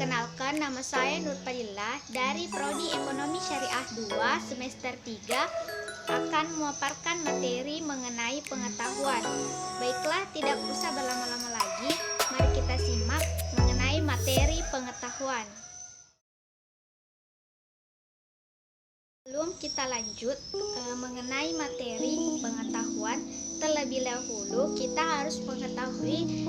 Perkenalkan, nama saya Nur Fadillah dari Prodi Ekonomi Syariah 2 semester 3 akan memaparkan materi mengenai pengetahuan. Baiklah, tidak usah berlama-lama lagi, mari kita simak mengenai materi pengetahuan. Sebelum kita lanjut mengenai materi pengetahuan, terlebih dahulu kita harus mengetahui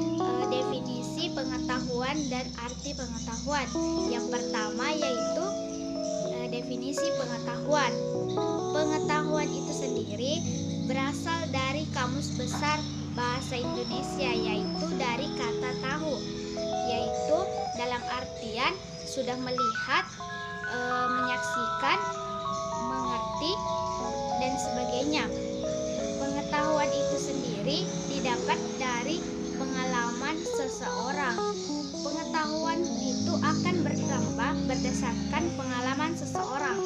definisi pengetahuan dan arti pengetahuan. Yang pertama yaitu definisi pengetahuan. Pengetahuan itu sendiri berasal dari Kamus Besar Bahasa Indonesia, yaitu dari kata tahu, yaitu dalam artian sudah melihat, menyaksikan, mengerti, dan sebagainya. Pengetahuan itu sendiri didapat dari pengalaman seseorang. Pengetahuan itu akan bertambah berdasarkan pengalaman seseorang.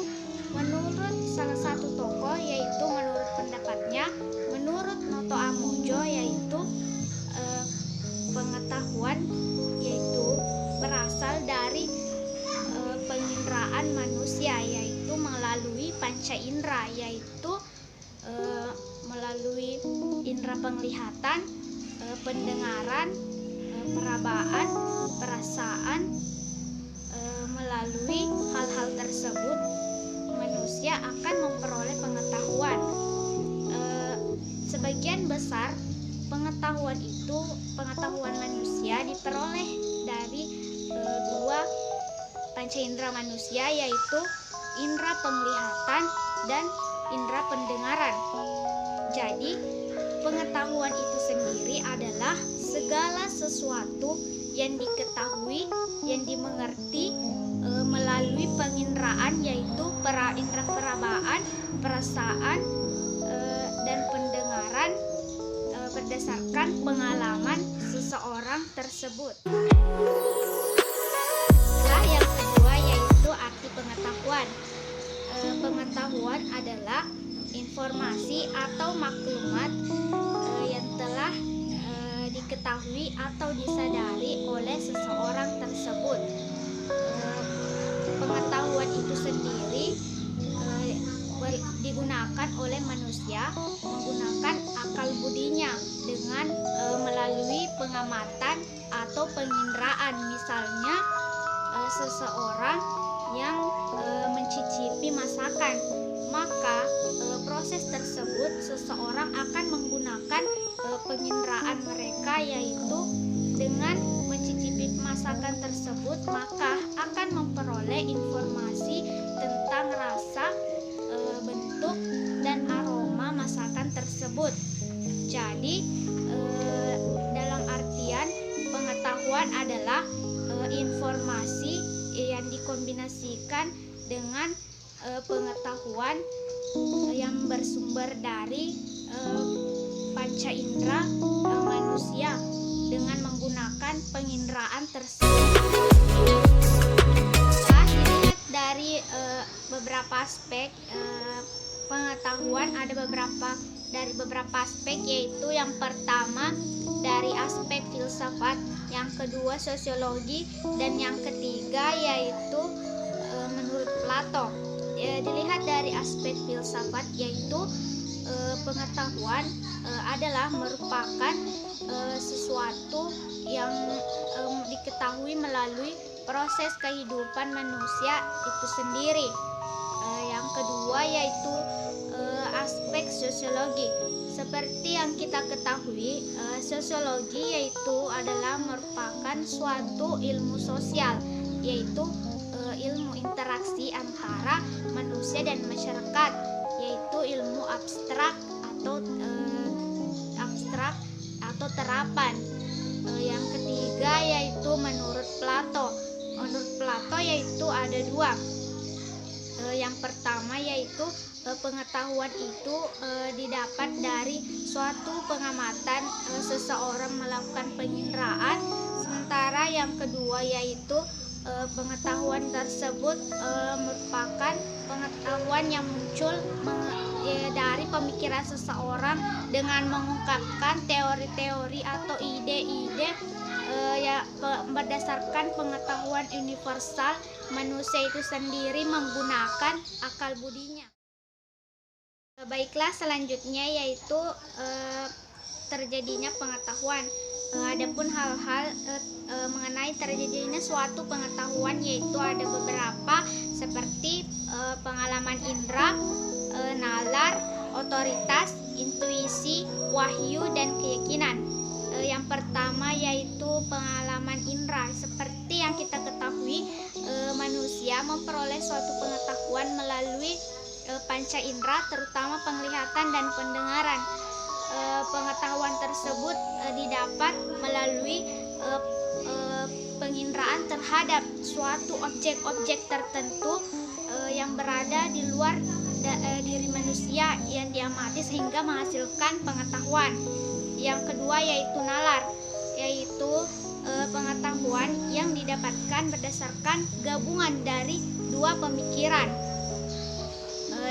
Menurut salah satu tokoh, yaitu menurut pendapatnya, menurut Noto Ambudjo, yaitu pengetahuan yaitu berasal dari penginderaan manusia, yaitu melalui panca indera, yaitu melalui indera penglihatan, pendengaran, perabaan, perasaan. Melalui hal-hal tersebut manusia akan memperoleh pengetahuan. Sebagian besar pengetahuan manusia diperoleh dari dua panca indera manusia, yaitu indera penglihatan dan indera pendengaran. Jadi, pengetahuan itu sendiri adalah segala sesuatu yang diketahui, yang dimengerti melalui penginderaan, yaitu indera perabaan, perasaan, dan pendengaran berdasarkan pengalaman seseorang tersebut. Yang kedua yaitu arti pengetahuan. Pengetahuan adalah informasi atau maklumat yang telah diketahui atau disadari oleh seseorang tersebut. Pengetahuan itu sendiri digunakan oleh manusia menggunakan akal budinya dengan melalui pengamatan atau penginderaan. Misalnya seseorang yang mencicipi masakan, maka proses tersebut seseorang akan menggunakan penginderaan mereka, yaitu dengan mencicipi masakan tersebut maka akan memperoleh informasi tentang rasa, bentuk, dan aroma masakan tersebut. Jadi dalam artian pengetahuan adalah informasi yang dikombinasikan dengan pengetahuan yang bersumber dari panca indera manusia dengan menggunakan penginderaan tersebut. Dilihat dari beberapa aspek pengetahuan, ada beberapa aspek, yaitu yang pertama dari aspek filsafat, yang kedua sosiologi, dan yang ketiga yaitu menurut Plato. Dilihat dari aspek filsafat, yaitu pengetahuan adalah merupakan sesuatu yang diketahui melalui proses kehidupan manusia itu sendiri. Yang kedua yaitu aspek sosiologi. Seperti yang kita ketahui, sosiologi yaitu adalah merupakan suatu ilmu sosial, yaitu ilmu interaksi antara manusia dan masyarakat, yaitu ilmu abstrak atau terapan. Yang ketiga yaitu menurut Plato. Menurut Plato yaitu ada dua. Yang pertama yaitu pengetahuan itu didapat dari suatu pengamatan, seseorang melakukan penginderaan, sementara yang kedua yaitu pengetahuan tersebut merupakan pengetahuan yang muncul dari pemikiran seseorang dengan mengungkapkan teori-teori atau ide-ide berdasarkan pengetahuan universal manusia itu sendiri menggunakan akal budinya. Baiklah, selanjutnya yaitu terjadinya pengetahuan. Adapun hal-hal mengenai terjadinya suatu pengetahuan yaitu ada beberapa seperti pengalaman indera, nalar, otoritas, intuisi, wahyu, dan keyakinan. Yang pertama yaitu pengalaman indera. Seperti yang kita ketahui, manusia memperoleh suatu pengetahuan melalui panca indera, terutama penglihatan dan pendengaran. Pengetahuan tersebut didapat melalui penginderaan terhadap suatu objek-objek tertentu yang berada di luar diri manusia yang diamati sehingga menghasilkan pengetahuan. Yang kedua yaitu nalar, yaitu pengetahuan yang didapatkan berdasarkan gabungan dari dua pemikiran.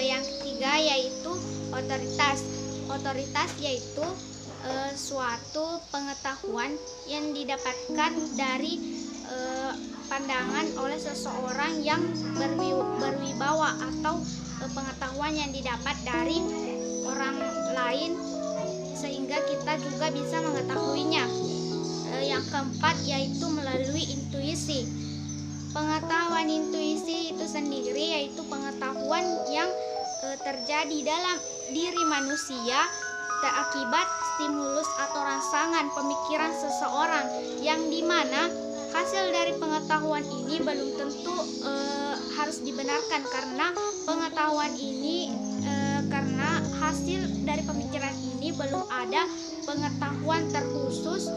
Yang ketiga yaitu otoritas. Otoritas yaitu suatu pengetahuan yang didapatkan dari pandangan oleh seseorang yang berwibawa atau pengetahuan yang didapat dari orang lain sehingga kita juga bisa mengetahuinya. Yang keempat yaitu melalui intuisi. Pengetahuan intuisi itu sendiri yaitu pengetahuan yang terjadi dalam diri manusia akibat stimulus atau rangsangan pemikiran seseorang, yang dimana hasil dari pengetahuan ini belum tentu harus dibenarkan karena pengetahuan ini karena hasil dari pemikiran ini belum ada pengetahuan terkhusus.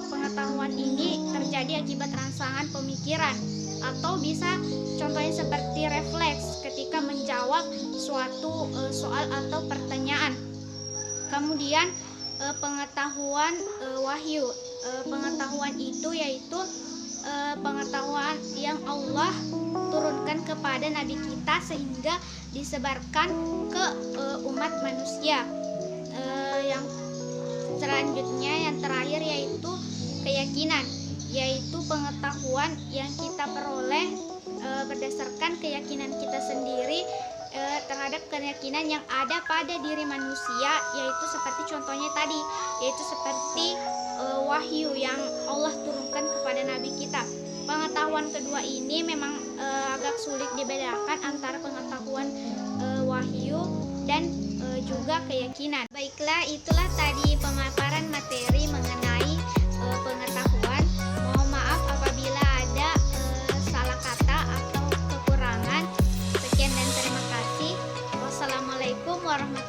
Pengetahuan ini terjadi akibat rangsangan pemikiran, atau bisa contohnya seperti refleks ketika menjawab suatu soal atau pertanyaan. Kemudian pengetahuan wahyu. Pengetahuan itu yaitu pengetahuan yang Allah turunkan kepada Nabi kita sehingga disebarkan ke umat manusia. Yang selanjutnya yang terakhir yaitu keyakinan, yaitu pengetahuan yang kita peroleh berdasarkan keyakinan kita sendiri terhadap keyakinan yang ada pada diri manusia, yaitu seperti contohnya tadi, yaitu seperti wahyu yang Allah turunkan kepada Nabi kita. Pengetahuan kedua ini memang agak sulit dibedakan antara pengetahuan wahyu dan juga keyakinan. Baiklah, itulah tadi pemaparan materi mengenai pengetahuan. Mohon maaf apabila ada salah kata atau kekurangan. Sekian dan terima kasih. Wassalamualaikum warahmatullahi wabarakatuh.